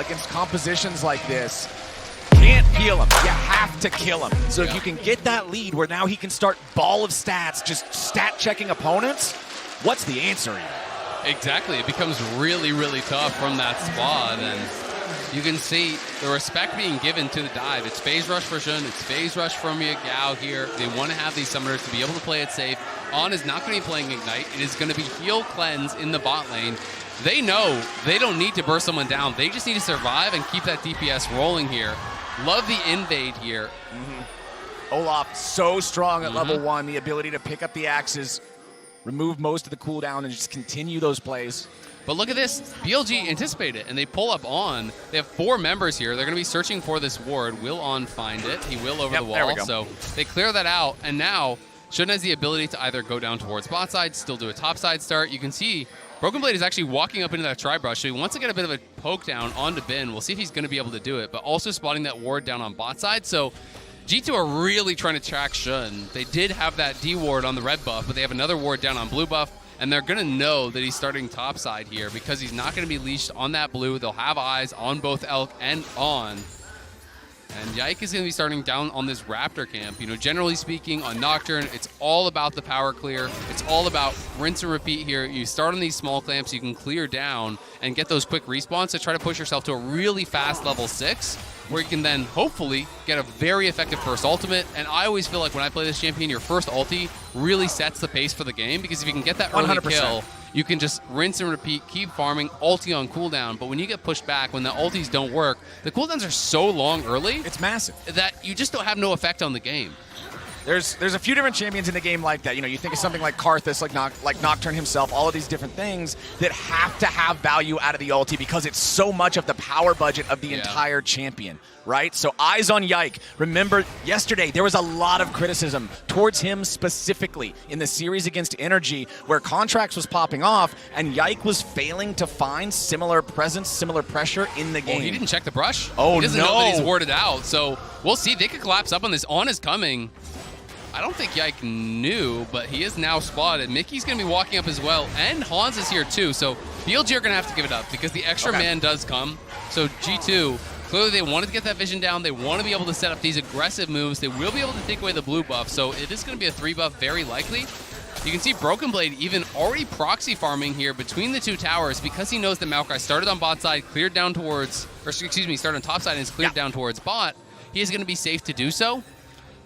against compositions like this, can't peel him. You have to kill him. So if you can get that lead where now he can start ball of stats, just stat checking opponents, what's the answer here? Exactly. It becomes really, really tough from that spot. And you can see the respect being given to the dive. It's phase rush for Xun. It's phase rush from Yagao here. They want to have these summoners to be able to play it safe. On is not going to be playing Ignite. It is going to be heal cleanse in the bot lane. They know they don't need to burst someone down. They just need to survive and keep that DPS rolling here. Love the invade here. Olaf so strong at level 1, the ability to pick up the axes, remove most of the cooldown, and just continue those plays. But look at this. BLG anticipate it, and they pull up On. They have 4 members here. They're going to be searching for this ward. Will On find it? He will over the wall. So they clear that out, and now Xun has the ability to either go down towards bot side, still do a top side start. You can see Brokenblade is actually walking up into that tri-brush, so he wants to get a bit of a poke down onto Bin. We'll see if he's going to be able to do it, but also spotting that ward down on bot side. So G2 are really trying to track Xun. They did have that D ward on the red buff, but they have another ward down on blue buff, and they're going to know that he's starting top side here because he's not going to be leashed on that blue. They'll have eyes on both Elk and On. And Yike is going to be starting down on this Raptor camp. You know, generally speaking, on Nocturne, it's all about the power clear. It's all about rinse and repeat here. You start on these small clamps, you can clear down and get those quick respawns to try to push yourself to a really fast level 6, where you can then hopefully get a very effective first ultimate. And I always feel like when I play this champion, your first ulti really sets the pace for the game, because if you can get that early 100%. kill, you can just rinse and repeat, keep farming, ulti on cooldown. But when you get pushed back, when the ultis don't work, the cooldowns are so long early. It's massive. That you just don't have no effect on the game. There's a few different champions in the game like that. You know, you think of something like Karthus, like Nocturne himself, all of these different things that have to have value out of the ulti because it's so much of the power budget of the entire champion, right? So eyes on Yike. Remember, yesterday there was a lot of criticism towards him specifically in the series against Energy, where Contracts was popping off and Yike was failing to find similar presence, similar pressure in the game. Well, he didn't check the brush. Oh, he doesn't know that he's warded out. So we'll see. They could collapse up on this. On is coming. I don't think Yike knew, but he is now spotted. Mickey's going to be walking up as well, and Hans is here too. So BLG are going to have to give it up because the extra man does come. So G2, clearly they wanted to get that vision down. They want to be able to set up these aggressive moves. They will be able to take away the blue buff, so it is going to be a 3 buff very likely. You can see Brokenblade even already proxy farming here between the 2 towers because he knows that Maokai started on bot side, cleared down towards, or excuse me, started on top side and is cleared down towards bot. He is going to be safe to do so.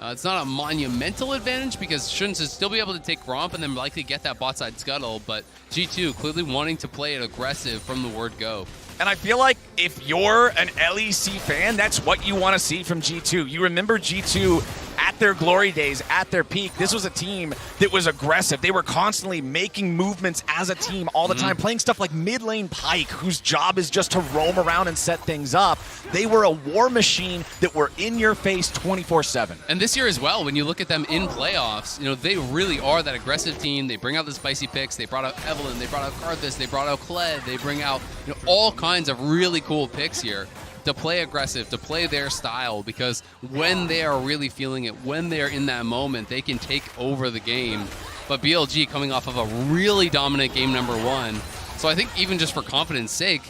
It's not a monumental advantage because Xun should still be able to take Romp and then likely get that bot side scuttle, but G2 clearly wanting to play it aggressive from the word go. And I feel like if you're an LEC fan, that's what you want to see from G2. You remember G2 at their glory days, at their peak. This was a team that was aggressive. They were constantly making movements as a team all the time, playing stuff like mid lane Pyke, whose job is just to roam around and set things up. They were a war machine that were in your face 24/7. And this year as well, when you look at them in playoffs, you know, they really are that aggressive team. They bring out the spicy picks. They brought out Evelynn. They brought out Karthus. They brought out Kled. They bring out, you know, all kinds of really cool picks here to play aggressive, to play their style, because when they are really feeling it, when they're in that moment, they can take over the game. But BLG coming off of a really dominant game number 1. So I think even just for confidence sake,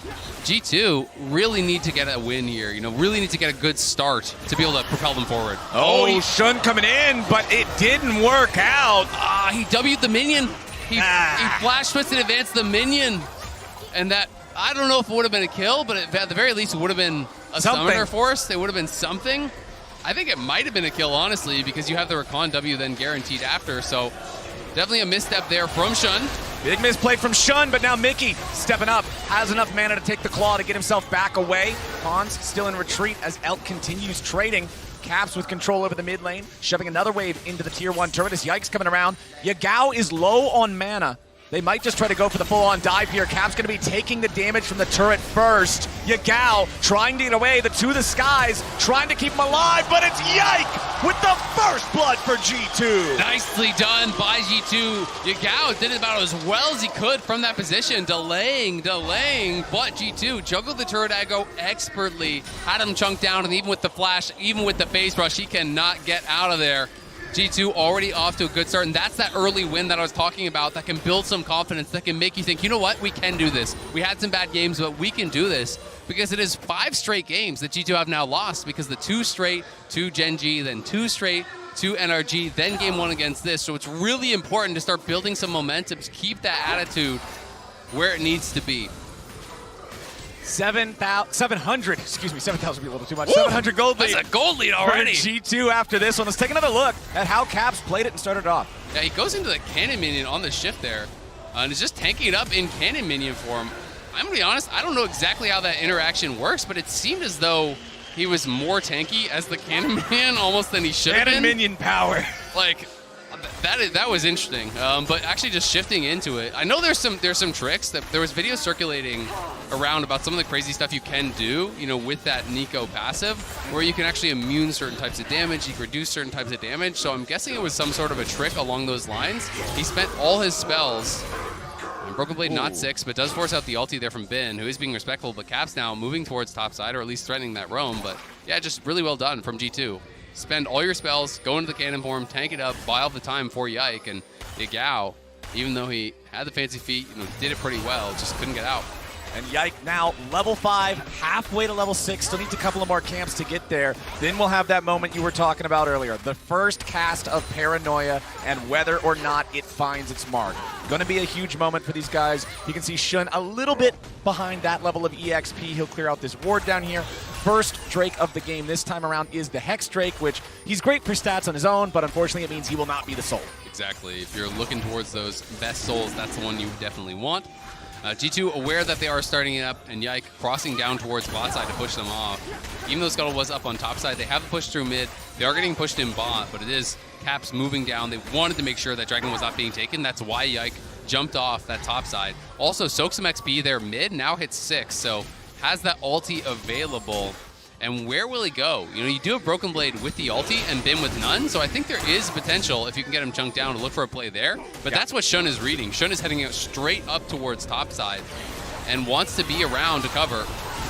G2 really need to get a win here, you know, really need to get a good start to be able to propel them forward. Oh, Xun coming in, but it didn't work out. He W'd the minion. He flash twisted advanced the minion. And that, I don't know if it would have been a kill, but at the very least it would have been a summoner force. It would have been something. I think it might have been a kill, honestly, because you have the Rakan W then guaranteed after. So definitely a misstep there from Xun. Big misplay from Xun, but now Mickey stepping up, has enough mana to take the claw to get himself back away. Hans still in retreat as Elk continues trading. Caps with control over the mid lane, shoving another wave into the tier 1 turret as Yike's coming around. Yagao is low on mana. They might just try to go for the full-on dive here. Cap's going to be taking the damage from the turret first. Yagao trying to get away, the 2 of the skies, trying to keep him alive, but it's Yike with the first blood for G2. Nicely done by G2. Yagao did it about as well as he could from that position, delaying, but G2 juggled the turret aggro expertly, had him chunked down, and even with the flash, even with the phase rush, he cannot get out of there. G2 already off to a good start, and that's that early win that I was talking about that can build some confidence, that can make you think, you know what, we can do this. We had some bad games, but we can do this, because it is 5 straight games that G2 have now lost, because the 2 straight to Gen G, then 2 straight to NRG, then game 1 against this. So it's really important to start building some momentum, to keep that attitude where it needs to be. 700, excuse me, 7,000 would be a little too much. Woo! 700 gold lead. That's a gold lead already. For G2 after this one. Let's take another look at how Caps played it and started off. Yeah, he goes into the cannon minion on the shift there, and is just tanking it up in cannon minion form. I'm gonna be honest, I don't know exactly how that interaction works, but it seemed as though he was more tanky as the cannon minion almost than he should have been. Cannon minion power. Like, that was interesting, but actually just shifting into it. I know there's some tricks. That there was video circulating around about some of the crazy stuff you can do, you know, with that Neeko passive, where you can actually immune certain types of damage, you can reduce certain types of damage. So I'm guessing it was some sort of a trick along those lines. He spent all his spells. Brokenblade not 6, but does force out the ulti there from Bin, who is being respectful, but Caps now moving towards top side, or at least threatening that roam. But yeah, just really well done from G2. Spend all your spells, go into the cannon form, tank it up, buy all the time for Yike, and Yagao, even though he had the fancy feet, you know, did it pretty well, just couldn't get out. And Yike now level 5, halfway to level 6. Still needs a couple of more camps to get there. Then we'll have that moment you were talking about earlier. The first cast of Paranoia and whether or not it finds its mark. Going to be a huge moment for these guys. You can see Xun a little bit behind that level of EXP. He'll clear out this ward down here. First Drake of the game this time around is the Hex Drake, which he's great for stats on his own, but unfortunately it means he will not be the soul. Exactly. If you're looking towards those best souls, that's the one you definitely want. G2 aware that they are starting it up, and Yike crossing down towards bot side to push them off. Even though Scuttle was up on top side, they have a push through mid. They are getting pushed in bot, but it is Caps moving down. They wanted to make sure that Dragon was not being taken. That's why Yike jumped off that top side. Also, soaks some XP there mid, now hits 6, so has that ulti available. And where will he go? You know, you do have Brokenblade with the ulti and Bin with none, so I think there is potential, if you can get him chunked down, to look for a play there. But that's what Xun is reading. Xun is heading out straight up towards topside and wants to be around to cover.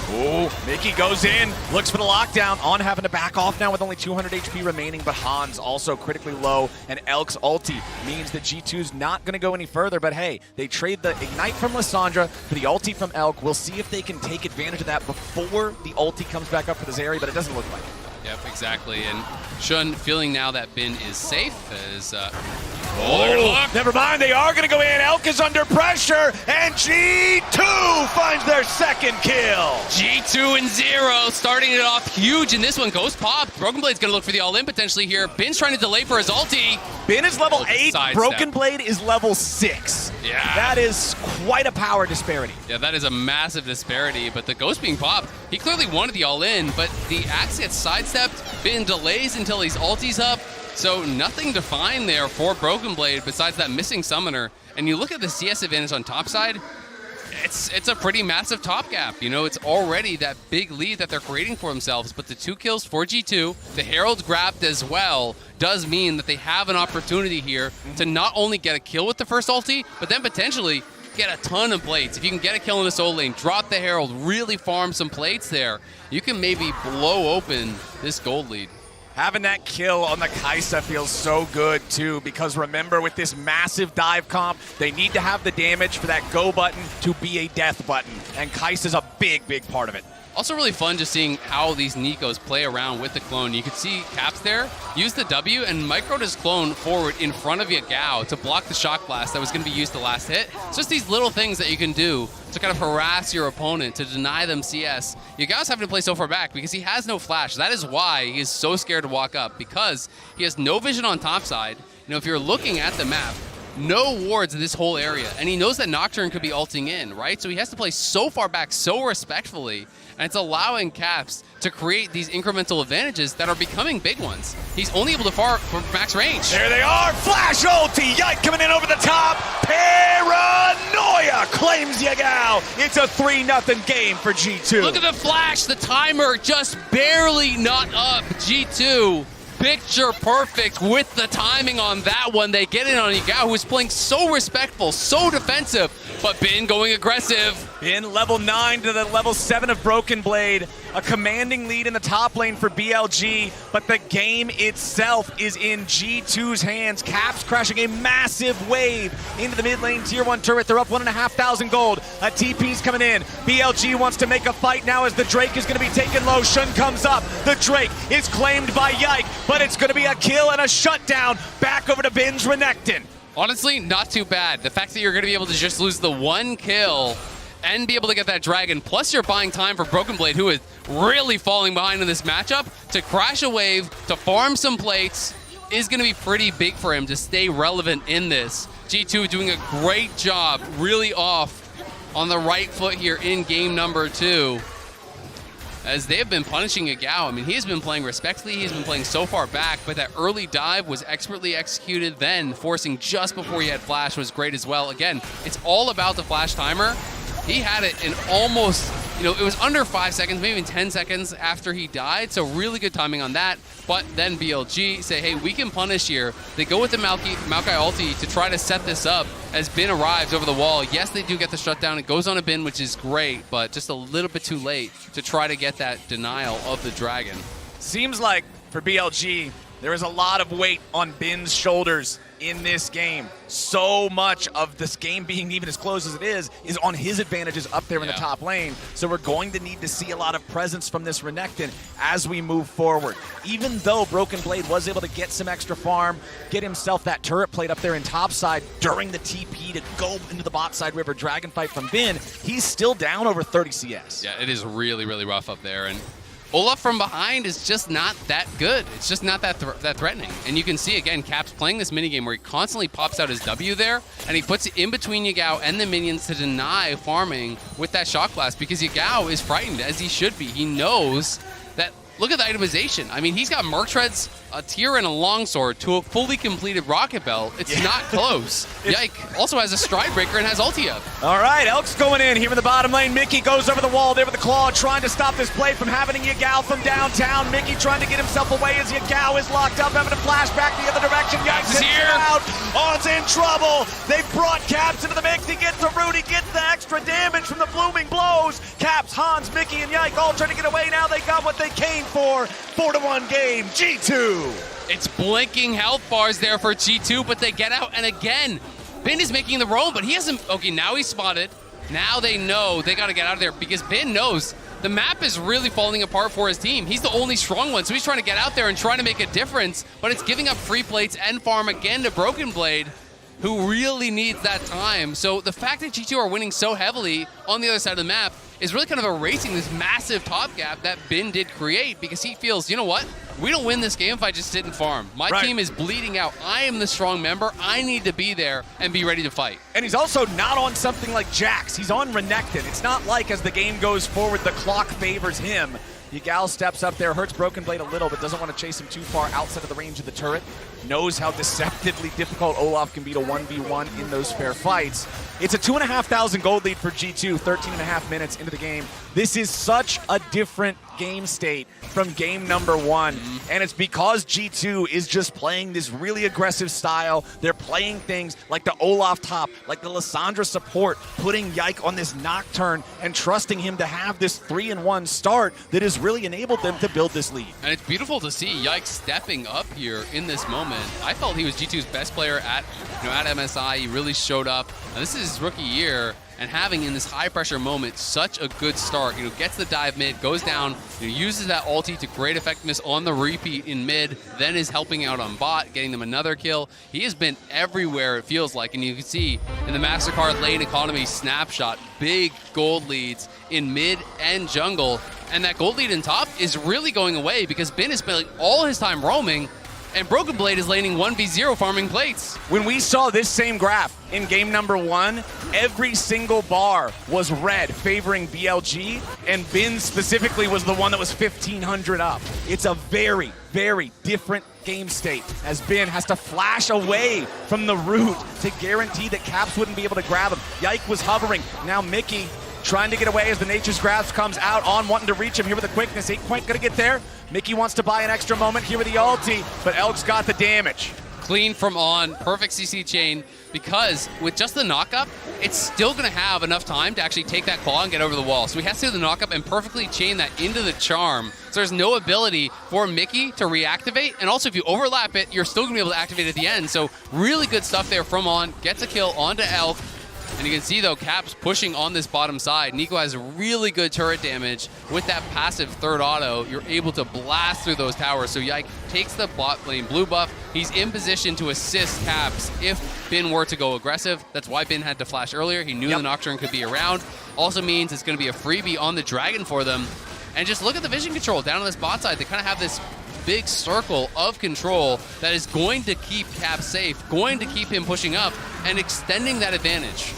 Oh, Mikyx goes in, looks for the lockdown. On having to back off now with only 200 HP remaining, but Hans also critically low, and Elk's ulti means that G2's not going to go any further, but hey, they trade the Ignite from Lissandra for the ulti from Elk. We'll see if they can take advantage of that before the ulti comes back up for the Zeri, but it doesn't look like it. Yep, exactly, and Xun feeling now that Bin is safe as... never mind, they are going to go in. Elk is under pressure, and G2 finds their second kill. G2 and 0, starting it off huge in this one. Ghost pop. Brokenblade's going to look for the all-in potentially here. Bin's trying to delay for his ulti. Bin is level 8, Brokenblade is level 6. Yeah. That is quite a power disparity. Yeah, that is a massive disparity, but the Ghost being popped, he clearly wanted the all-in, but the axe gets sidestepped. Bin delays until his ulti's up. So nothing to find there for Brokenblade besides that missing summoner. And you look at the CS advantage on top side, it's a pretty massive top gap. You know, it's already that big lead that they're creating for themselves. But the 2 kills for G2, the Herald grabbed as well, does mean that they have an opportunity here to not only get a kill with the first ulti, but then potentially get a ton of plates. If you can get a kill in the solo lane, drop the Herald, really farm some plates there, you can maybe blow open this gold lead. Having that kill on the Kai'Sa feels so good, too, because remember, with this massive dive comp, they need to have the damage for that go button to be a death button, and Kai'Sa's a big, big part of it. Also really fun just seeing how these Neekos play around with the clone. You could see Caps there use the W and microed his clone forward in front of Yagao to block the shock blast that was going to be used the last hit. It's just these little things that you can do to kind of harass your opponent, to deny them CS. Yagao's having to play so far back because he has no flash. That is why he is so scared to walk up, because he has no vision on top side. You know, if you're looking at the map, no wards in this whole area, and he knows that Nocturne could be ulting in, right? So he has to play so far back, so respectfully, and it's allowing Caps to create these incremental advantages that are becoming big ones. He's only able to far from max range. There they are, flash ulti, Yike coming in over the top, Paranoia claims Yagao. It's a 3-0 game for G2. Look at the flash, the timer just barely not up. G2 picture perfect with the timing on that one. They get in on Yagao, who is playing so respectful, so defensive, but Bin going aggressive. Bin level 9 to the level 7 of Brokenblade. A commanding lead in the top lane for BLG, but the game itself is in G2's hands. Caps crashing a massive wave into the mid lane tier 1 turret. They're up 1,500 gold. A TP's coming in. BLG wants to make a fight now as the Drake is going to be taken low. Xun comes up. The Drake is claimed by Yike, but it's going to be a kill and a shutdown. Back over to Blg Renekton. Honestly, not too bad. The fact that you're going to be able to just lose the 1 kill and be able to get that dragon, plus you're buying time for Brokenblade, who is really falling behind in this matchup, to crash a wave, to farm some plates, is going to be pretty big for him to stay relevant in this. G2 doing a great job, really off on the right foot here in game number 2. As they have been punishing Yagao. I mean, he has been playing respectfully, he's been playing so far back, but that early dive was expertly executed, then forcing just before he had flash was great as well. Again, it's all about the flash timer. He had it in almost, it was under 5 seconds, maybe even 10 seconds after he died, so really good timing on that. But then BLG say, hey, we can punish here. They go with the Maokai ulti to try to set this up as Bin arrives over the wall. Yes, they do get the shutdown. It goes on a Bin, which is great, but just a little bit too late to try to get that denial of the dragon. Seems like for BLG, there is a lot of weight on Bin's shoulders in this game. So much of this game being even as close as it is on his advantages up there in the top lane. So we're going to need to see a lot of presence from this Renekton as we move forward. Even though Brokenblade was able to get some extra farm, get himself that turret plate up there in topside during the TP to go into the bot side river dragon fight from Bin, he's still down over 30 CS. Yeah, it is really, really rough up there. And Olaf from behind is just not that good. It's just not that threatening. And you can see, again, Caps playing this minigame where he constantly pops out his W there, and he puts it in between Yagao and the minions to deny farming with that Shock Blast, because Yagao is frightened, as he should be. He knows that, look at the itemization. I mean, he's got Merc Treads, a tier and a longsword to a fully completed rocket belt. It's not close. Yike also has a stride breaker and has ulti up. All right, Elk's going in here in the bottom lane. Mikyx goes over the wall there with the claw, trying to stop this play from happening. Yagao from downtown. Mikyx trying to get himself away as Yagao is locked up, having to flash back the other direction. Yikes is here. Out. On's in trouble. They've brought Caps into the mix. He gets the root. He gets the extra damage from the blooming blows. Caps, Hans, Mikyx, and Yike all trying to get away. Now they got what they came for. 4-1 game. G2. It's blinking health bars there for G2, but they get out, and again, Bin is making the roam, but he hasn't. Okay, now he's spotted. Now they know they got to get out of there, because Bin knows the map is really falling apart for his team. He's the only strong one, so he's trying to get out there and trying to make a difference, but it's giving up free plates and farm again to Brokenblade, who really needs that time. So the fact that G2 are winning so heavily on the other side of the map is really kind of erasing this massive top gap that Bin did create, because he feels, you know what? We don't win this game if I just sit and farm. My team is bleeding out. I am the strong member. I need to be there and be ready to fight. And he's also not on something like Jax. He's on Renekton. It's not like as the game goes forward, the clock favors him. Yagao steps up there, hurts Brokenblade a little, but doesn't want to chase him too far outside of the range of the turret. Knows how deceptively difficult Olaf can be to 1v1 in those fair fights. It's a 2,500 gold lead for G2, 13.5 minutes into the game. This is such a different game state from game number 1. And it's because G2 is just playing this really aggressive style. They're playing things like the Olaf top, like the Lissandra support, putting Yike on this Nocturne and trusting him to have this 3-1 start that has really enabled them to build this lead. And it's beautiful to see Yike stepping up here in this moment. I felt he was G2's best player at MSI. He really showed up. Now, this is his rookie year, and having in this high pressure moment such a good start. Gets the dive mid, goes down, uses that ulti to great effectiveness on the repeat in mid, then is helping out on bot, getting them another kill. He has been everywhere, it feels like, and you can see in the MasterCard lane economy snapshot, big gold leads in mid and jungle, and that gold lead in top is really going away because Bin is spending all his time roaming, and Brokenblade is laning 1v0 farming plates. When we saw this same graph in game number 1, every single bar was red, favoring BLG, and Bin specifically was the one that was 1,500 up. It's a very, very different game state, as Bin has to flash away from the root to guarantee that Caps wouldn't be able to grab him. Yike was hovering. Now Mikyx trying to get away as the Nature's Grasp comes out, on wanting to reach him here with the quickness. Ain't quite gonna get there. Mikyx wants to buy an extra moment here with the ulti, but Elk's got the damage. Clean from On, perfect CC chain, because with just the knockup, it's still going to have enough time to actually take that claw and get over the wall. So he has to do the knockup and perfectly chain that into the charm. So there's no ability for Mikyx to reactivate. And also, if you overlap it, you're still going to be able to activate at the end. So really good stuff there from On. Gets a kill onto Elk. And you can see, though, Caps pushing on this bottom side. Neeko has really good turret damage. With that passive third auto, you're able to blast through those towers. So Yike takes the bot lane blue buff. He's in position to assist Caps if Bin were to go aggressive. That's why Bin had to flash earlier. He knew the Nocturne could be around. Also means it's going to be a freebie on the Dragon for them. And just look at the vision control down on this bot side. They kind of have this big circle of control that is going to keep Caps safe, going to keep him pushing up, and extending that advantage.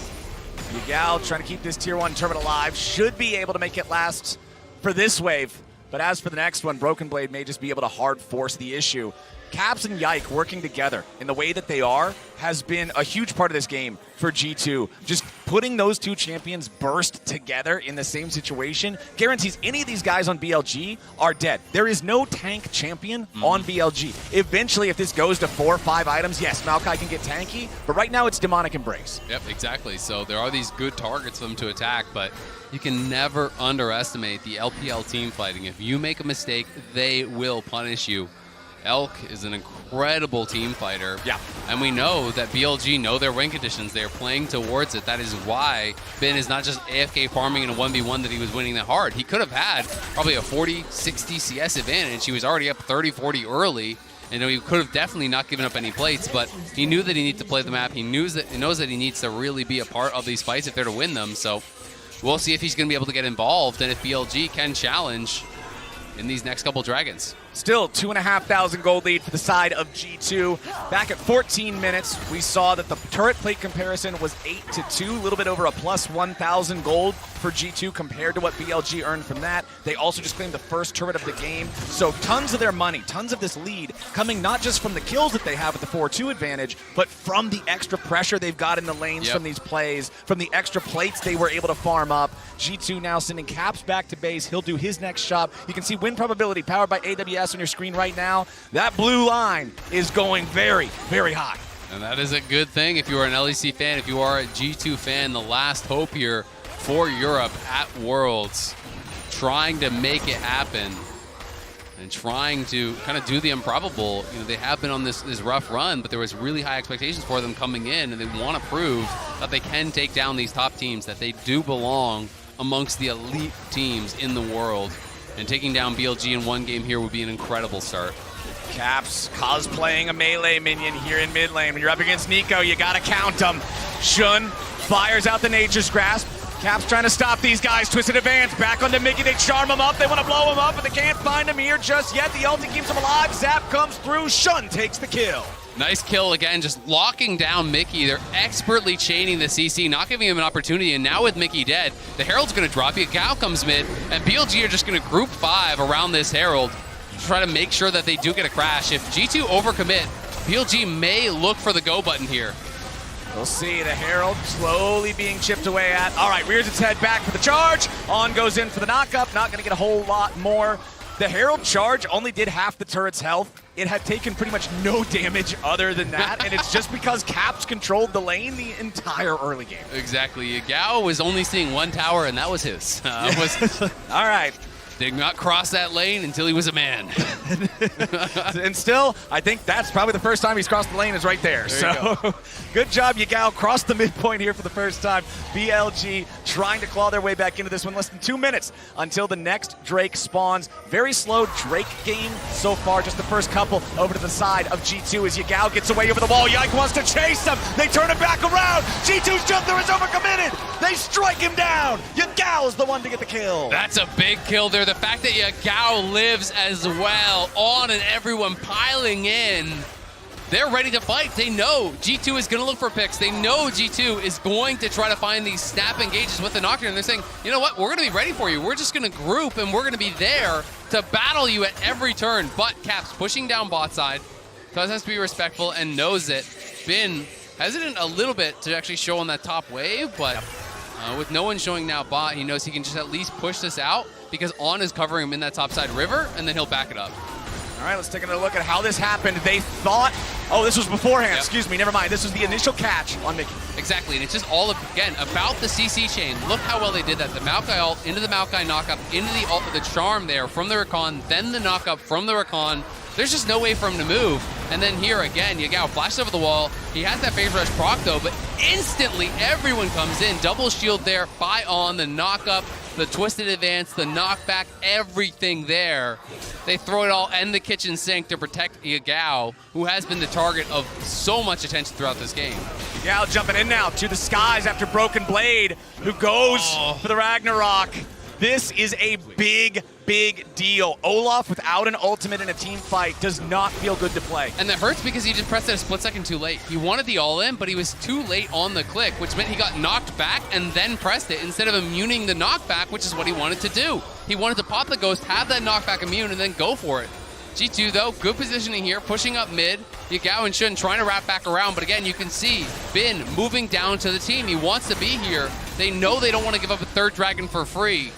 Yagao trying to keep this tier 1 tournament alive. Should be able to make it last for this wave. But as for the next one, Brokenblade may just be able to hard force the issue. Caps and Yike working together in the way that they are has been a huge part of this game for G2. Just putting those two champions burst together in the same situation guarantees any of these guys on BLG are dead. There is no tank champion on BLG. Eventually, if this goes to 4 or 5 items, yes, Maokai can get tanky, but right now it's Demonic Embrace. Yep, exactly. So there are these good targets for them to attack, but you can never underestimate the LPL team fighting. If you make a mistake, they will punish you. Elk is an incredible team fighter. Yeah. And we know that BLG know their win conditions. They're playing towards it. That is why Bin is not just AFK farming in a 1v1 that he was winning that hard. He could have had probably a 40-60 CS advantage. He was already up 30-40 early. And he could have definitely not given up any plates, but he knew that he needed to play the map. He knows that he needs to really be a part of these fights if they're to win them. So we'll see if he's going to be able to get involved and if BLG can challenge in these next couple Dragons. Still 2,500 gold lead for the side of G2. Back at 14 minutes, we saw that the turret plate comparison was 8-2, a little bit over a plus 1,000 gold for G2 compared to what BLG earned from that. They also just claimed the first turret of the game. So tons of their money, tons of this lead coming not just from the kills that they have with the 4-2 advantage, but from the extra pressure they've got in the lanes from these plays, from the extra plates they were able to farm up. G2 now sending Caps back to base. He'll do his next shot. You can see win probability powered by AWS on your screen right now. That blue line is going very, very high. And that is a good thing if you are an LEC fan, if you are a G2 fan, the last hope here for Europe at Worlds, trying to make it happen and trying to kind of do the improbable. You know, they have been on this rough run, but there was really high expectations for them coming in, and they want to prove that they can take down these top teams, that they do belong amongst the elite teams in the world. And taking down BLG in one game here would be an incredible start. Caps cosplaying a melee minion here in mid lane. When you're up against Neeko, you gotta count them. Xun fires out the Nature's Grasp. Caps trying to stop these guys. Twisted advance, back onto Mikyx. They charm him up. They want to blow him up, but they can't find him here just yet. The ulti keeps him alive. Zap comes through. Xun takes the kill. Nice kill again, just locking down Mikyx. They're expertly chaining the CC, not giving him an opportunity, and now with Mikyx dead, the Herald's going to drop. Yagao comes mid, and BLG are just going to group 5 around this Herald to try to make sure that they do get a crash. If G2 overcommit, BLG may look for the go button here. We'll see the Herald slowly being chipped away at. All right, rears its head back for the charge. On goes in for the knockup. Not going to get a whole lot more. The Herald charge only did half the turret's health. It had taken pretty much no damage other than that, and it's just because Caps controlled the lane the entire early game. Exactly. Yagao was only seeing one tower, and that was his. All right. Did not cross that lane until he was a man. And still, I think that's probably the first time he's crossed the lane is right there. So good job, Yagao. Crossed the midpoint here for the first time. BLG trying to claw their way back into this one. Less than 2 minutes until the next Drake spawns. Very slow Drake game so far. Just the first couple over to the side of G2 as Yagao gets away over the wall. Yike wants to chase them. They turn it back around. G2's jump there is overcommitted. They strike him down. Yagao's the one to get the kill. That's a big kill there. The fact that Yagao lives as well, On and everyone piling in. They're ready to fight. They know G2 is going to look for picks. They know G2 is going to try to find these snap engages with the Nocturne. They're saying, you know what, we're going to be ready for you. We're just going to group and we're going to be there to battle you at every turn. But Caps pushing down bot side. Cuz has to be respectful and knows it. Bin hesitant a little bit to actually show on that top wave, but with no one showing now bot, he knows he can just at least push this out because On is covering him in that top side river, and then he'll back it up. All right, let's take another look at how this happened. They thought Oh, this was beforehand. Yep. Excuse me. Never mind. This was the initial catch on Mikyx. Exactly, and it's just all, again, about the CC chain. Look how well they did that. The Maokai ult into the Maokai knockup, into the ult with the charm there from the Rakan, then the knockup from the Rakan. There's just no way for him to move. And then here again, Yagao flashes over the wall. He has that phase rush proc though, but instantly everyone comes in. Double shield there by On, the knockup, the twisted advance, the knockback, everything there. They throw it all in the kitchen sink to protect Yagao, who has been the target of so much attention throughout this game. Yagao jumping in now to the skies after Brokenblade, who goes for the Ragnarok. This is a big, big deal. Olaf without an ultimate in a team fight does not feel good to play. And that hurts because he just pressed it a split second too late. He wanted the all-in, but he was too late on the click, which meant he got knocked back and then pressed it instead of immuning the knockback, which is what he wanted to do. He wanted to pop the ghost, have that knockback immune, and then go for it. G2 though, good positioning here, pushing up mid. Yagao and Xun trying to wrap back around, but again, you can see Bin moving down to the team. He wants to be here. They know they don't want to give up a third dragon for free.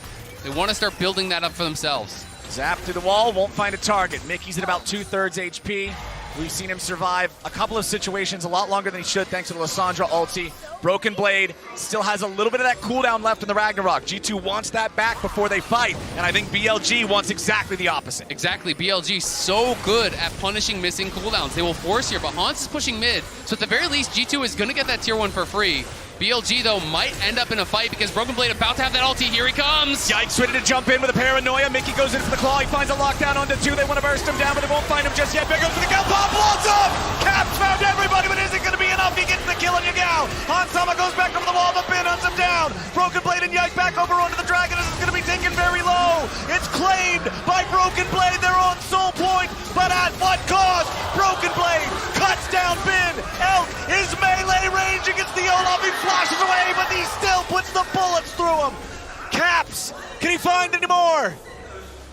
They want to start building that up for themselves. Zap through the wall, won't find a target. Mikyx at about 2/3 HP. We've seen him survive a couple of situations a lot longer than he should thanks to the Lissandra ulti. Brokenblade still has a little bit of that cooldown left in the Ragnarok. G2 wants that back before they fight, and I think BLG wants exactly the opposite. Exactly, BLG so good at punishing missing cooldowns. They will force here, but Hans is pushing mid, so at the very least, G2 is going to get that tier 1 for free. BLG, though, might end up in a fight because Brokenblade about to have that ulti. Here he comes! Yikes, ready to jump in with a paranoia. Mikyx goes in for the claw. He finds a lockdown onto 2. They want to burst him down, but they won't find him just yet. Big goes for the kill. Pop blows up! Caps found everybody, but is it going to be enough? He gets the kill on Yagao. Hansama goes back over the wall, but Bin hunts him down. Brokenblade and Yike back over onto the dragon. This is going to be taken very low. It's claimed by Brokenblade. They're on soul point, but at what cost? Brokenblade cuts down Bin. Elk is melee range against the Olaf. He flashes away, but he still puts the bullets through him. Caps, can he find any more?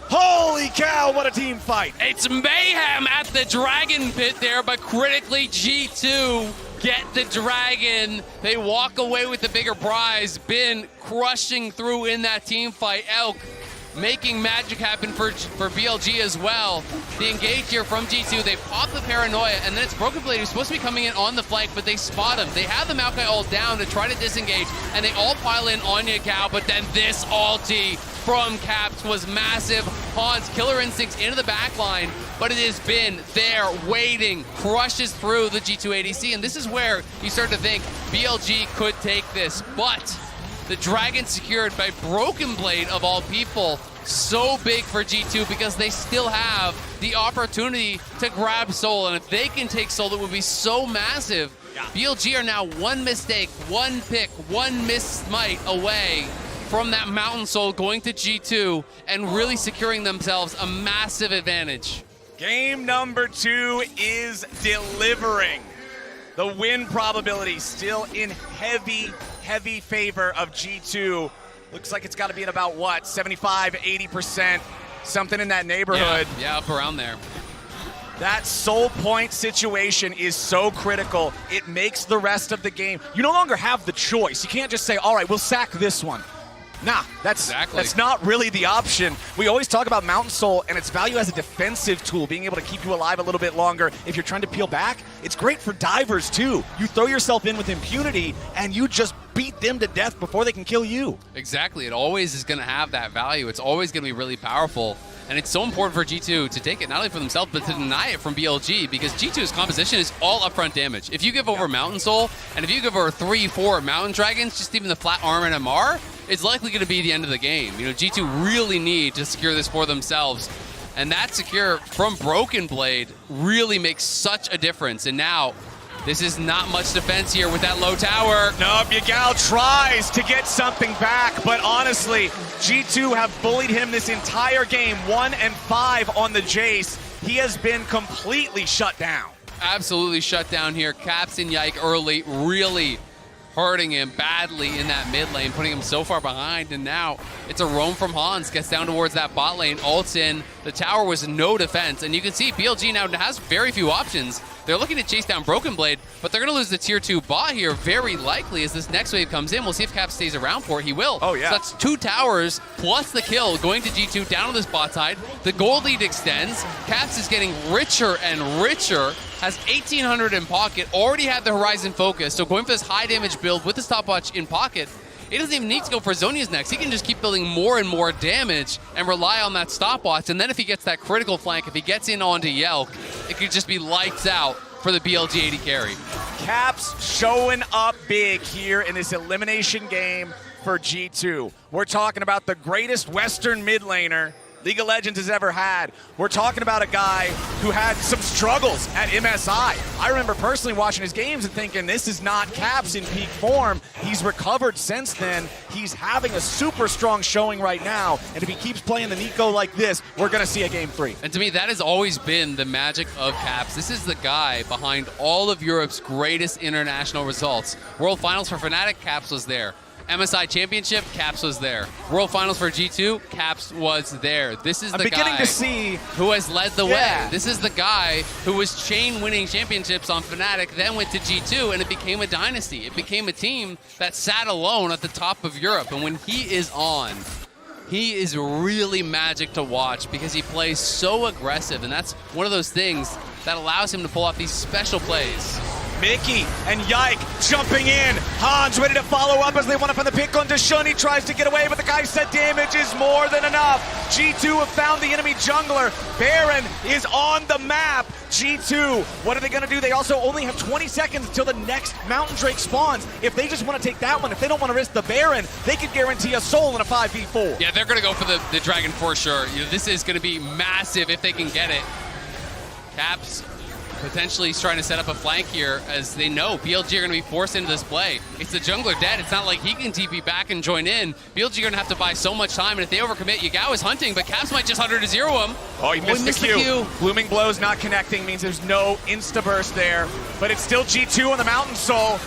Holy cow, what a team fight. It's mayhem at the dragon pit there, but critically G2 get the dragon. They walk away with the bigger prize. Bin crushing through in that team fight. Elk making magic happen for BLG as well. The engage here from G2, they pop the paranoia, and then it's Brokenblade who's supposed to be coming in on the flank, but they spot him. They have the Maokai ult down to try to disengage, and they all pile in on Yagao, but then this ulti from Caps was massive. Hans, killer instincts into the back line, but it has been there waiting, crushes through the G2 ADC, and this is where you start to think BLG could take this, but the dragon secured by Brokenblade of all people, so big for G2 because they still have the opportunity to grab Soul, and if they can take Soul, it would be so massive. Yeah. BLG are now one mistake, one pick, one miss smite away from that Mountain Soul going to G2 and really securing themselves a massive advantage. Game number 2 is delivering. The win probability still in heavy favor of G2. Looks like it's got to be at about, what, 75, 80%, something in that neighborhood. Yeah, up around there. That soul point situation is so critical. It makes the rest of the game. You no longer have the choice. You can't just say, all right, we'll sack this one. Nah, that's not really the option. We always talk about Mountain Soul and its value as a defensive tool, being able to keep you alive a little bit longer. If you're trying to peel back, it's great for divers too. You throw yourself in with impunity and you just beat them to death before they can kill you. Exactly, it always is going to have that value. It's always going to be really powerful. And it's so important for G2 to take it, not only for themselves, but to deny it from BLG, because G2's composition is all upfront damage. If you give over Mountain Soul, and if you give over 3-4 Mountain Dragons, just even the flat arm and MR, it's likely going to be the end of the game. You know, G2 really need to secure this for themselves. And that secure from Brokenblade really makes such a difference. And now, this is not much defense here with that low tower. Nope, Yagao tries to get something back, but honestly, G2 have bullied him this entire game, 1-5 on the Jayce. He has been completely shut down. Absolutely shut down here. Caps and Yike early, really hurting him badly in that mid lane, putting him so far behind, and now it's a roam from Hans, gets down towards that bot lane, ults in. The tower was no defense, and you can see BLG now has very few options. They're looking to chase down Brokenblade, but they're going to lose the tier 2 bot here very likely as this next wave comes in. We'll see if Caps stays around for it. He will. Oh, yeah. So that's 2 towers plus the kill going to G2 down on this bot side. The gold lead extends. Caps is getting richer and richer. has 1800 in pocket, already had the Horizon focus, so going for this high damage build with the stopwatch in pocket, he doesn't even need to go for Zhonya's next. He can just keep building more and more damage and rely on that stopwatch. And then if he gets that critical flank, if he gets in onto Yelk, it could just be lights out for the BLG AD carry. Caps showing up big here in this elimination game for G2. We're talking about the greatest Western mid laner League of Legends has ever had. We're talking about a guy who had some struggles at MSI. I remember personally watching his games and thinking, this is not Caps in peak form. He's recovered since then. He's having a super strong showing right now, and if he keeps playing the Neeko like this, we're gonna see a game 3. And to me, that has always been the magic of Caps. This is the guy behind all of Europe's greatest international results. World Finals for Fnatic, Caps was there. MSI Championship, Caps was there. World Finals for G2, Caps was there. This is the guy to see who has led the way. This is the guy who was chain winning championships on Fnatic, then went to G2, and it became a dynasty. It became a team that sat alone at the top of Europe. And when he is on, he is really magic to watch because he plays so aggressive, and that's one of those things that allows him to pull off these special plays. Mikyx and Yike jumping in. Hans ready to follow up as they want to find the pick onto Xun. He tries to get away, but the guy said damage is more than enough. G2 have found the enemy jungler. Baron is on the map. G2, what are they going to do? They also only have 20 seconds until the next Mountain Drake spawns. If they just want to take that one, if they don't want to risk the Baron, they could guarantee a soul in a 5v4. Yeah, they're going to go for the Dragon for sure. You know, this is going to be massive if they can get it. Caps potentially trying to set up a flank here as they know BLG are going to be forced into this play. It's the jungler dead. It's not like he can TP back and join in. BLG are going to have to buy so much time, and if they overcommit, Yagao is hunting, but Caps might just 100 to 0 him. Oh, he missed the Q. Blooming Blows not connecting means there's no insta-burst there, but it's still G2 on the Mountain Soul.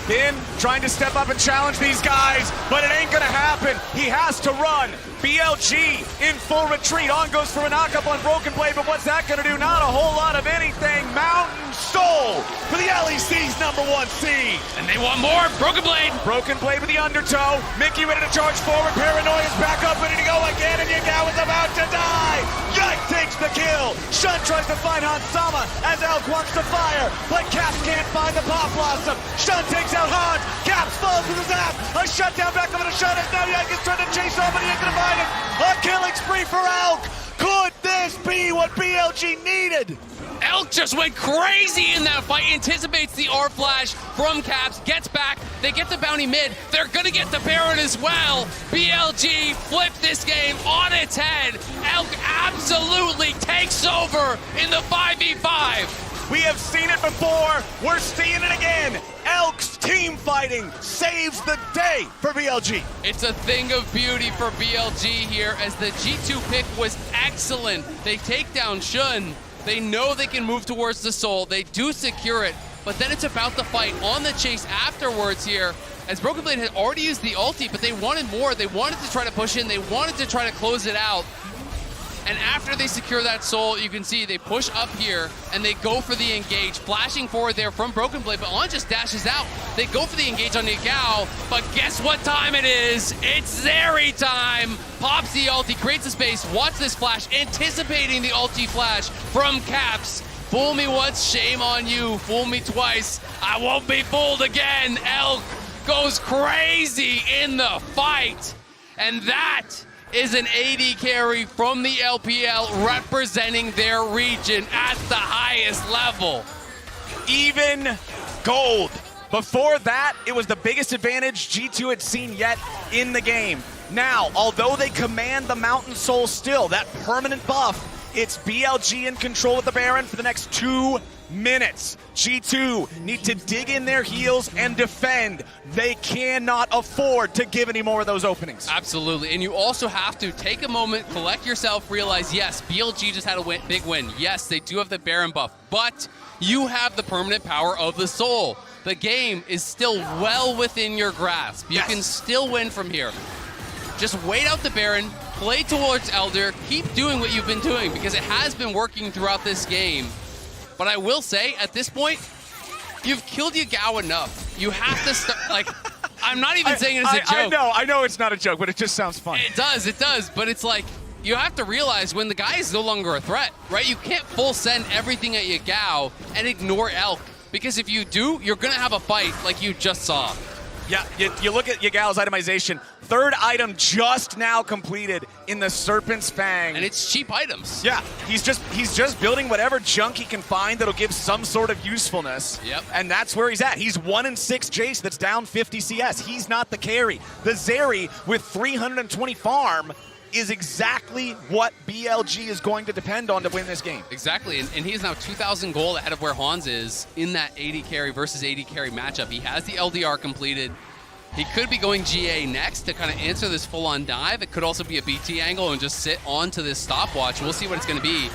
Bin trying to step up and challenge these guys, but it ain't gonna happen. He has to run. BLG in full retreat. On goes for a knockup on Brokenblade, but what's that gonna do? Not a whole lot of anything. Mountain Soul for the LEC's #1 seed. And they want more. Brokenblade. Brokenblade with the undertow. Mikyx ready to charge forward. Paranoia's back up, ready to go again, and Yagao is about to die. Yike takes the kill. Xun tries to find Hansama as Elk wants to fire, but Caps can't find the Pop Blossom. Xun takes out Hans. Caps falls to the zap. A shutdown back over to Xun as now Yike is trying to chase off, but he ain't gonna find it. A killing spree for Elk. Could this be what BLG needed? Elk just went crazy in that fight, anticipates the R flash from Caps, gets back, they get the bounty mid, they're gonna get the Baron as well. BLG flipped this game on its head. Elk absolutely takes over in the 5v5. We have seen it before, we're seeing it again. Elk's team fighting saves the day for BLG. It's a thing of beauty for BLG here as the G2 pick was excellent. They take down Xun. They know they can move towards the soul. They do secure it, but then it's about the fight on the chase afterwards here as Brokenblade had already used the ulti, but they wanted more. They wanted to try to push in. They wanted to try to close it out. And after they secure that soul, you can see they push up here and they go for the engage. Flashing forward there from Brokenblade, but On just dashes out. They go for the engage on Yagao, but guess what time it is? It's Zeri time! Pops the ulti, creates the space, watch this flash, anticipating the ulti flash from Caps. Fool me once, shame on you. Fool me twice, I won't be fooled again. Elk goes crazy in the fight. And that is an AD carry from the LPL representing their region at the highest level. Even gold. Before that, it was the biggest advantage G2 had seen yet in the game. Now, although they command the Mountain Soul still, that permanent buff, it's BLG in control with the Baron for the next 2 minutes. G2 need to dig in their heels and defend. They cannot afford to give any more of those openings. Absolutely, and you also have to take a moment, collect yourself, realize, yes, BLG just had a big win. Yes, they do have the Baron buff, but you have the permanent power of the Soul. The game is still well within your grasp. You can still win from here. Just wait out the Baron, play towards Elder, keep doing what you've been doing because it has been working throughout this game. But I will say, at this point, you've killed Yagao enough. You have to start, like, I'm not even saying it as a joke. I know it's not a joke, but it just sounds fun. It does, but it's like, you have to realize when the guy is no longer a threat, right? You can't full send everything at Yagao and ignore Elk, because if you do, you're going to have a fight like you just saw. Yeah, you look at Yagao's itemization. Third item just now completed in the Serpent's Fang. And it's cheap items. Yeah, he's just building whatever junk he can find that'll give some sort of usefulness. Yep. And that's where he's at. He's 1-6 Jayce that's down 50 CS. He's not the carry. The Zeri with 320 farm is exactly what BLG is going to depend on to win this game. Exactly, and he's now 2,000 gold ahead of where Hans is in that 80 carry versus 80 carry matchup. He has the LDR completed. He could be going GA next to kind of answer this full-on dive. It could also be a BT angle and just sit onto this stopwatch. We'll see what it's going to be.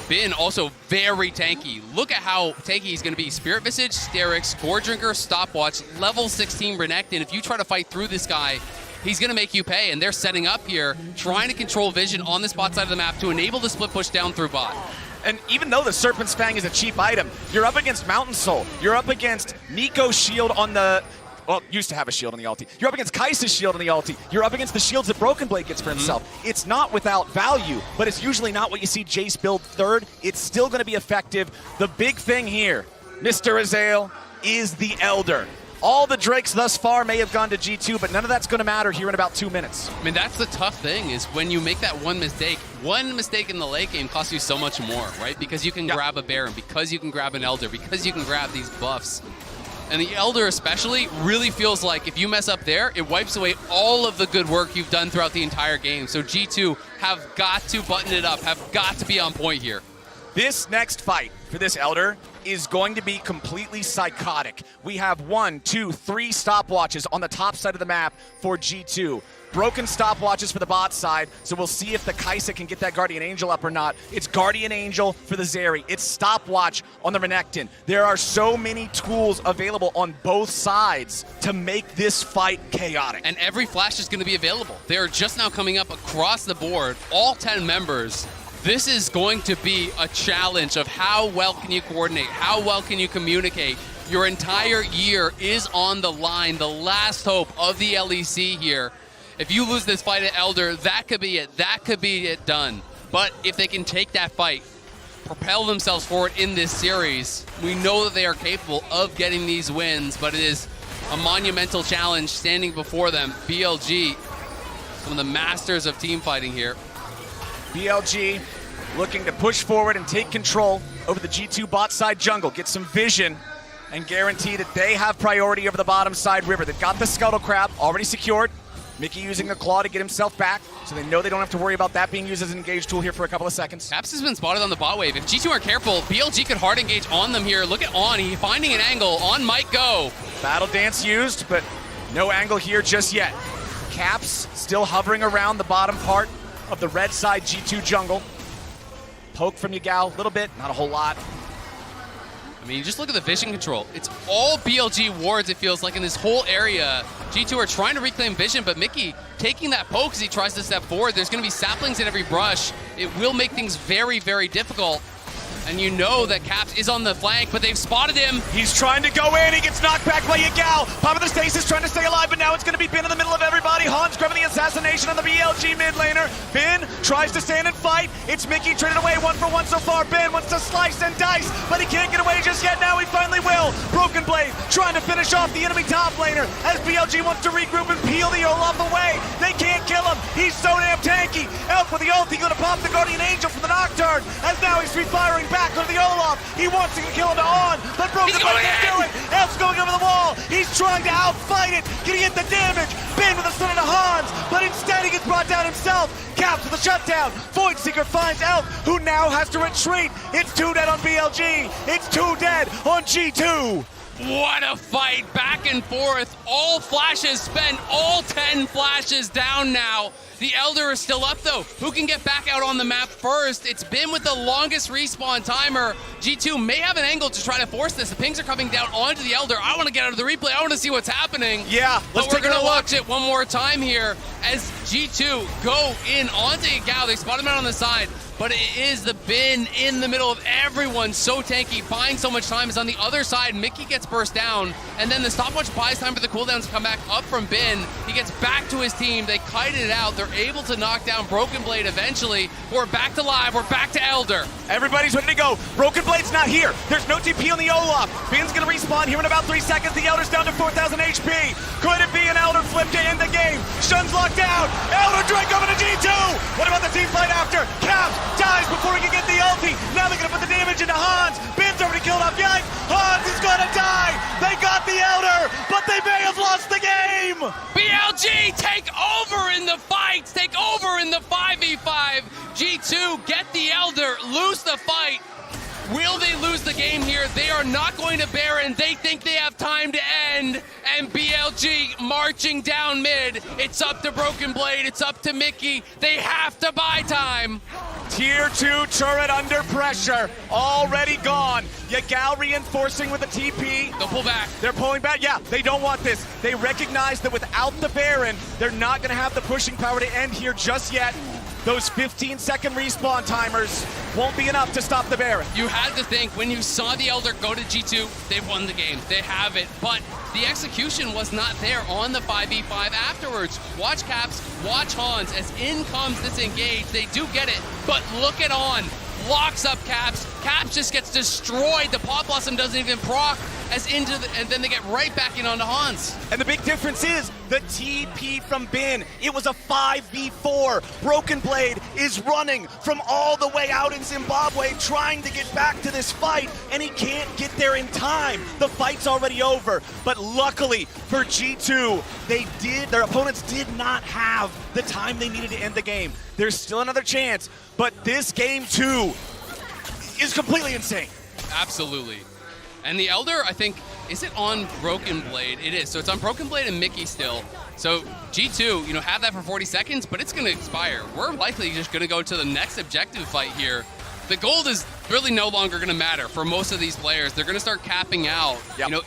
Bin also very tanky. Look at how tanky he's going to be. Spirit Visage, Sterix, Gore Drinker, Stopwatch, level 16 Renekton. If you try to fight through this guy, he's going to make you pay, and they're setting up here, trying to control vision on this bot side of the map to enable the split push down through bot. And even though the Serpent's Fang is a cheap item, you're up against Mountain Soul. You're up against Neeko's shield on the... Well, used to have a shield on the ulti. You're up against Kai'Sa's shield on the ulti. You're up against the shields that Brokenblade gets for himself. It's not without value, but it's usually not what you see Jayce build third. It's still going to be effective. The big thing here, Mr. Azael, is the Elder. All the Drakes thus far may have gone to G2, but none of that's going to matter here in about 2 minutes. I mean, that's the tough thing, is when you make that one mistake in the late game costs you so much more, right? Because you can grab a Baron, because you can grab an Elder, because you can grab these buffs. And the Elder especially really feels like if you mess up there, it wipes away all of the good work you've done throughout the entire game. So G2 have got to button it up, have got to be on point here. This next fight for this Elder is going to be completely psychotic. We have 1, 2, 3 stopwatches on the top side of the map for G2. Broken stopwatches for the bot side, so we'll see if the Kai'Sa can get that Guardian Angel up or not. It's Guardian Angel for the Zeri. It's stopwatch on the Renekton. There are so many tools available on both sides to make this fight chaotic. And every flash is going to be available. They are just now coming up across the board, all 10 members. This is going to be a challenge of how well can you coordinate, how well can you communicate. Your entire year is on the line, the last hope of the LEC here. If you lose this fight at Elder, that could be it. That could be it done. But if they can take that fight, propel themselves forward in this series, we know that they are capable of getting these wins, but it is a monumental challenge standing before them. BLG, some of the masters of team fighting here. BLG looking to push forward and take control over the G2 bot side jungle, get some vision, and guarantee that they have priority over the bottom side river. They've got the Scuttle Crab already secured. Mikyx using the claw to get himself back, so they know they don't have to worry about that being used as an engage tool here for a couple of seconds. Caps has been spotted on the bot wave. If G2 aren't careful, BLG could hard engage on them here. Look at On, he's finding an angle. On might go. Battle Dance used, but no angle here just yet. Caps still hovering around the bottom part of the red side G2 jungle. Poke from Yagao, a little bit, not a whole lot. I mean, just look at the vision control. It's all BLG wards, it feels like, in this whole area. G2 are trying to reclaim vision, but Mikyx taking that poke as he tries to step forward. There's going to be saplings in every brush. It will make things very, very difficult. And you know that Caps is on the flank, but they've spotted him. He's trying to go in. He gets knocked back by Yagao. Pop of the stasis trying to stay alive, but now it's going to be Bin in the middle of everybody. Hans grabbing the assassination on the BLG mid laner. Bin tries to stand and fight. It's Mikyx traded away 1-for-1 so far. Bin wants to slice and dice, but he can't get away just yet. Now he finally will. Brokenblade trying to finish off the enemy top laner as BLG wants to regroup and peel the Olaf away. They can't kill him. He's so damn tanky. Elk with the ult. He's going to pop the Guardian Angel from the Nocturne as now he's refiring back on the Olaf. He wants to kill him to On, but Brokenblade can't do it. Elk's going over the wall. He's trying to outfight it. Can he get the damage? Bin with a stun into Hans, but instead he gets brought down himself. Caps with a shutdown. Voidseeker finds Elk, who now has to retreat. It's 2 dead on BLG. It's 2 dead on G2. What a fight, back and forth. All flashes spent, all 10 flashes down now. The Elder is still up though. Who can get back out on the map first? It's Bin with the longest respawn timer. G2 may have an angle to try to force this. The pings are coming down onto the Elder. I want to get out of the replay. I want to see what's happening. Yeah, but we're going to watch it one more time here as G2 go in onto Yagao. They spot him out on the side. But it is the Bin in the middle of everyone. So tanky, buying so much time. Is on the other side. Mikyx gets burst down. And then the stopwatch buys time for the cooldowns to come back up from Bin. He gets back to his team. They kite it out. They're They're able to knock down Brokenblade eventually. We're back to live. We're back to Elder. Everybody's ready to go. Brokenblade's not here. There's no TP on the Olaf. Bin's gonna respawn here in about 3 seconds. The Elder's down to 4,000 HP. Could it be an Elder flip to end the game? Xun's locked down. Elder Drake over to G2. What about the team fight after? Caps dies before he can get the ulti. Now they're gonna put the damage into Hans. Bin's already killed off Yike. Hans is gonna die. They got the Elder, but they may have lost the game. BLG take over in the fights. Take over in the 5v5. G2 get the Elder, lose the fight. Will they lose the game here? They are not going to Baron. They think they have time to end. And BLG marching down mid. It's up to Brokenblade. It's up to Mikyx. They have to buy time. Tier 2 turret under pressure. Already gone. Yagao reinforcing with a TP. They'll pull back. They're pulling back. Yeah, they don't want this. They recognize that without the Baron, they're not going to have the pushing power to end here just yet. Those 15-second respawn timers won't be enough to stop the Baron. You had to think when you saw the Elder go to G2, they've won the game. They have it. But the execution was not there on the 5v5 afterwards. Watch Caps, watch Hans. As in comes this engage, they do get it. But look at On. Locks up Caps. Caps just gets destroyed. The Pot Blossom doesn't even proc and then they get right back in onto Hans. And the big difference is the TP from Bin. It was a 5v4. Brokenblade is running from all the way out in Zimbabwe trying to get back to this fight, and he can't get there in time. The fight's already over, but luckily for G2, their opponents did not have the time they needed to end the game. There's still another chance, but this game too is completely insane. Absolutely. And the Elder, I think, is it on Brokenblade? It is. So it's on Brokenblade and Mikyx still. So G2, have that for 40 seconds, but it's going to expire. We're likely just going to go to the next objective fight here. The gold is really no longer going to matter for most of these players. They're going to start capping out,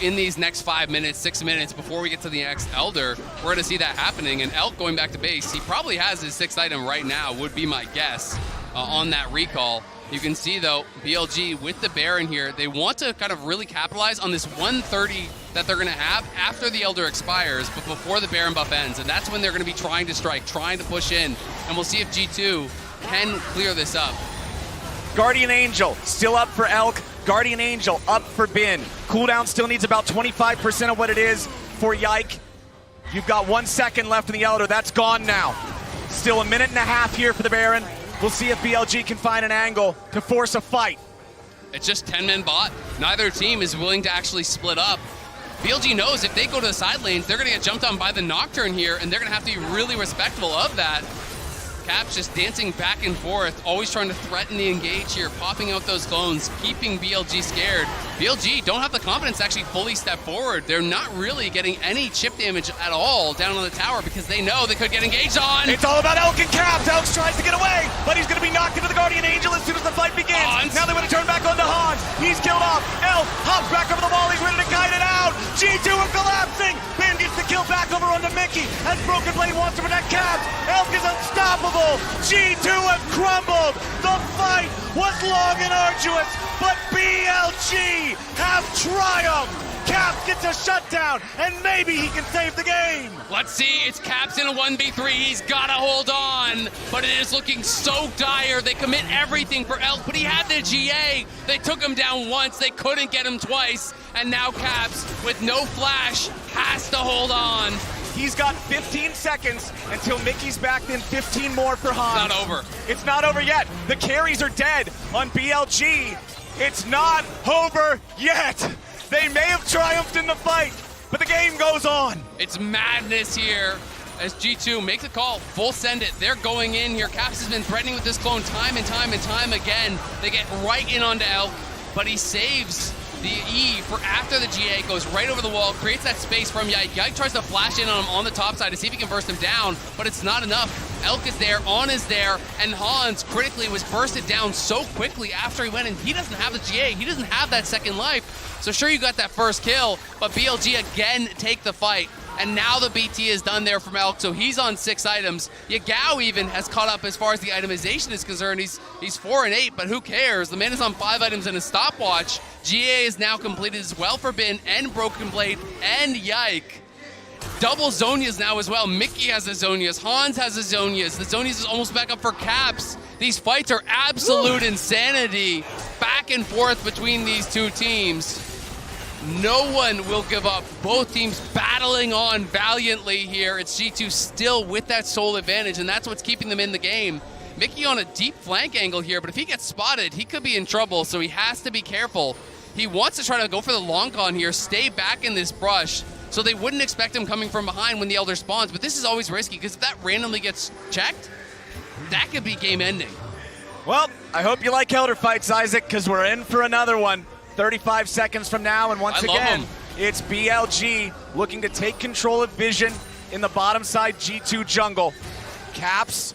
in these next 5 minutes, 6 minutes before we get to the next Elder. We're going to see that happening. And Elk going back to base, he probably has his 6th item right now, would be my guess on that recall. You can see, though, BLG with the Baron here, they want to kind of really capitalize on this 130 that they're going to have after the Elder expires, but before the Baron buff ends. And that's when they're going to be trying to strike, trying to push in. And we'll see if G2 can clear this up. Guardian Angel still up for Elk. Guardian Angel up for Bin. Cooldown still needs about 25% of what it is for Yike. You've got 1 second left in the Elder. That's gone now. Still a minute and a half here for the Baron. We'll see if BLG can find an angle to force a fight. It's just 10-man bot. Neither team is willing to actually split up. BLG knows if they go to the side lanes, they're going to get jumped on by the Nocturne here, and they're going to have to be really respectful of that. Caps just dancing back and forth, always trying to threaten the engage here, popping out those clones, keeping BLG scared. BLG don't have the confidence to actually fully step forward. They're not really getting any chip damage at all down on the tower because they know they could get engaged on. It's all about Elk and Caps. Elk tries to get away, but he's going to be knocked into the Guardian Angel as soon as the fight begins. Hans. Now they want to turn back onto Hans. He's killed off. Elk hops back over the wall. He's ready to guide it out. G2 are collapsing. Bin gets the kill back over onto Mikyx as Brokenblade wants to protect Caps. Elk is unstoppable. G2 have crumbled. The fight was long and arduous, but BLG have triumphed. Caps gets a shutdown, and maybe he can save the game. Let's see, it's Caps in a 1v3. He's got to hold on, but it is looking so dire. They commit everything for Elk, but he had the GA. They took him down once. They couldn't get him twice, and now Caps, with no flash, has to hold on. He's got 15 seconds until Mickey's back, then 15 more for Hans. It's not over. It's not over yet. The carries are dead on BLG. It's not over yet. They may have triumphed in the fight, but the game goes on. It's madness here as G2 makes a call, full send it. They're going in here. Caps has been threatening with this clone time and time and time again. They get right in onto Elk, but he saves the E for after the GA, goes right over the wall, creates that space from Yike. Yike tries to flash in on him on the top side to see if he can burst him down, but it's not enough. Elk is there, On is there, and Hans critically was bursted down so quickly after he went in. He doesn't have the GA, he doesn't have that second life. So sure, you got that first kill, but BLG again take the fight. And now the BT is done there from Elk, so he's on 6 items. Yagao even has caught up as far as the itemization is concerned. He's 4 and 8, but who cares? The man is on 5 items and a stopwatch. GA is now completed as well for Bin and Brokenblade and Yike. double Zhonya's now as well. Mikyx has the Zhonya's, Hans has the Zhonya's. The Zhonya's is almost back up for Caps. These fights are absolute insanity. Back and forth between these two teams. No one will give up. Both teams battling on valiantly here. It's G2 still with that soul advantage, and that's what's keeping them in the game. Mikyx on a deep flank angle here, but if he gets spotted, he could be in trouble, so he has to be careful. He wants to try to go for the long con here, stay back in this brush, so they wouldn't expect him coming from behind when the Elder spawns, but this is always risky, because if that randomly gets checked, that could be game ending. Well, I hope you like Elder fights, Isaac, because we're in for another one. 35 seconds from now, and once again, it's BLG looking to take control of Vision in the bottom side G2 jungle. Caps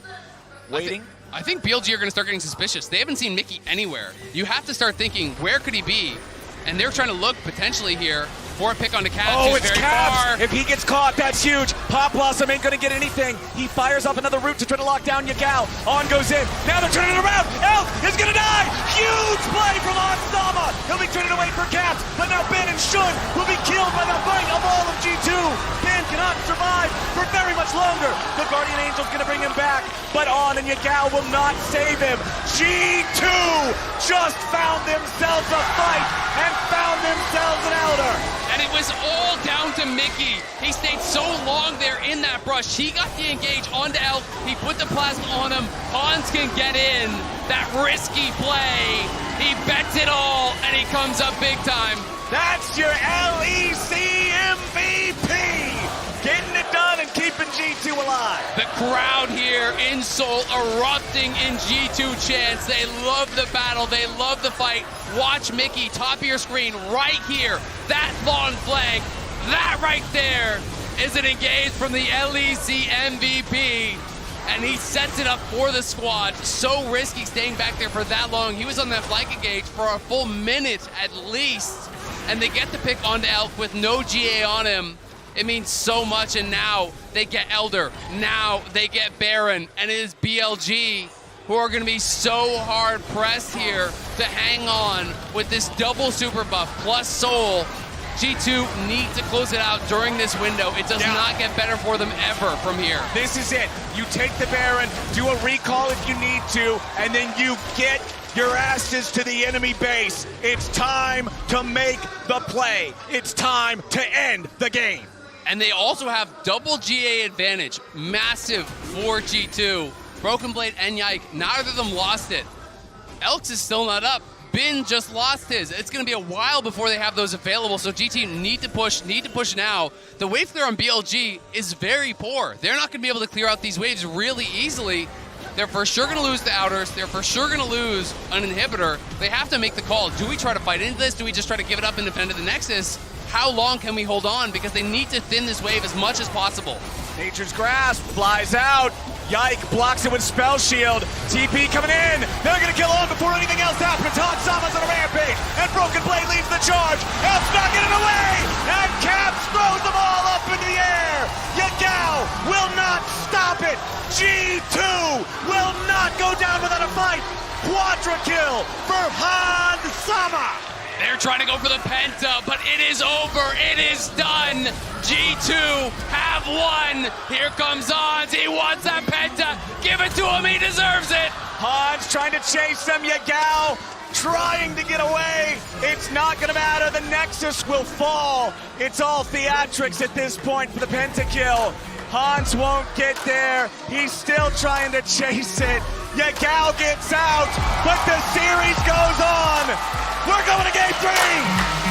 waiting. I think BLG are going to start getting suspicious. They haven't seen Mikyx anywhere. You have to start thinking, where could he be? And they're trying to look potentially here for a pick onto Caps. Oh, it's Caps! If he gets caught, that's huge. Pop Blossom ain't gonna get anything. He fires up another route to try to lock down Yagao. On goes in. Now they're turning it around. Elk is gonna die! Huge play from Onsama! He'll be turning away for Caps, but now Ben and Xun will be killed by the might of all of G2. Ben cannot survive for very much longer. The Guardian Angel's gonna bring him back, but On and Yagao will not save him. G2 just found themselves a fight and found themselves an Elder. And it was all down to Mikyx. He stayed so long there in that brush. He got the engage onto Elk. He put the plasma on him. Hans can get in. That risky play. He bets it all, and he comes up big time. That's your LEC MVP. Getting it done and keeping G2 alive. The crowd here in Seoul erupting in G2 chants. They love the battle. They love the fight. Watch Mikyx, top of your screen, right here. That long flank, that right there is an engage from the LEC MVP. And he sets it up for the squad. So risky staying back there for that long. He was on that flank engage for a full minute at least. And they get the pick onto Elk with no GA on him. It means so much, and now they get Elder. Now they get Baron, and it is BLG who are going to be so hard pressed here to hang on with this double super buff plus soul. G2 need to close it out during this window. It does not get better for them ever from here. This is it. You take the Baron, do a recall if you need to, and then you get your asses to the enemy base. It's time to make the play. It's time to end the game. And they also have double GA advantage. Massive for G2. Brokenblade and Yike, neither of them lost it. Elks is still not up. Bin just lost his. It's going to be a while before they have those available, so GT need to push now. The wave clear on BLG is very poor. They're not going to be able to clear out these waves really easily. They're for sure going to lose the outers. They're for sure going to lose an inhibitor. They have to make the call. Do we try to fight into this? Do we just try to give it up and defend to the Nexus? How long can we hold on? Because they need to thin this wave as much as possible. Nature's Grasp flies out. Yike blocks it with Spell Shield. TP coming in. They're going to kill On before anything else happens. Hansama's on a rampage. And Brokenblade leads the charge. Elf's not getting away. And Caps throws them all up into the air. Yagao will not stop it. G2 will not go down without a fight. Quadra kill for Hansama. They're trying to go for the Penta, but it is over. It is done. G2 have won. Here comes Hans. He wants that Penta. Give it to him. He deserves it. Hans trying to chase them. Yagao trying to get away. It's not going to matter. The Nexus will fall. It's all theatrics at this point for the Pentakill. Hans won't get there. He's still trying to chase it. Yagao gets out, but the series goes on. We're going to game 3.